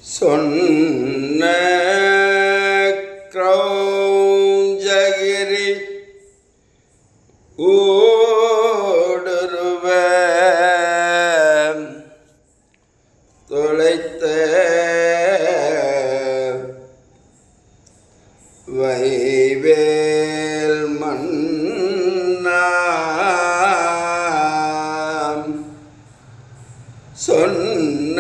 சொன்ன கிரௌஞ்சகிரி ஊடுருவ தொலைத்த வைவேல் மன்னா சொன்ன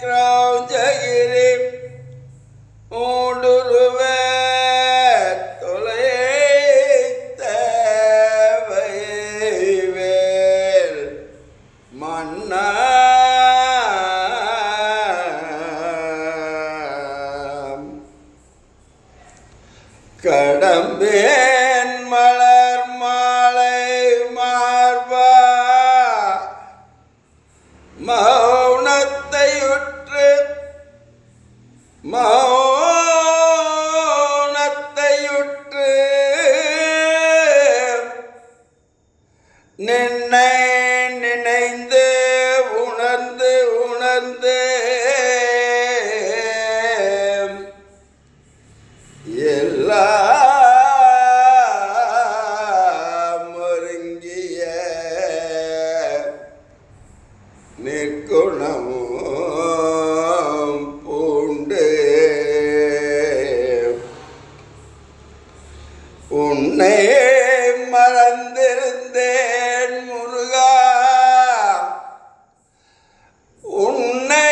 கிரௌஞ்சகிரி ஊடுருவ தொலைத்த வைவேல் மன்னா கடம்பேன் மலர் மாலை மார்பா மௌனத்தையுற்று நின்னை நினைந்து உணர்ந்து உணர்ந்து எல்லாம் ஒருங்கிய நிற்குணமும் பூண்டு உன்னை மறந்திருந்தேன் முருகா, உன்னை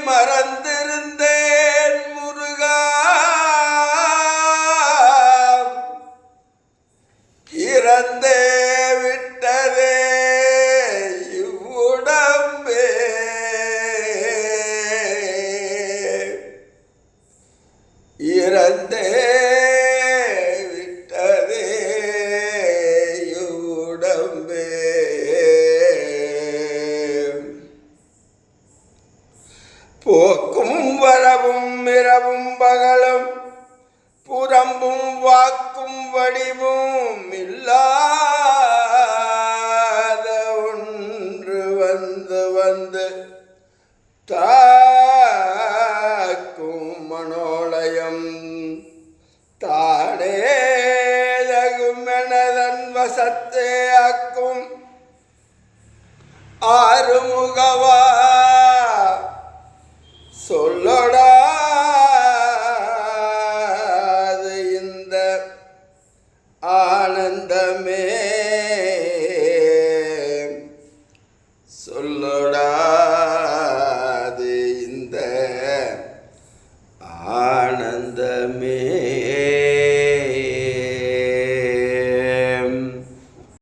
மறந்திருந்தேன் முருகா, இறந்தே விட்டதே இவ்வுடம்பே, இறந்தே விட்டதே இவ்வுடம்பே. போக்கும் வரவும் இரவும் பகலும் புறம்பும் வாக்கும் வடிவும் இல்லாத ஒன்று வந்து வந்து தாக்கும் மனோலயம் தானே தகுமெனதன் வசத்தே ஆக்கும் ஆறுமுகவா சொல்லடாது இந்த ஆனந்தமே, சொல்லடாது இந்த ஆனந்தமே.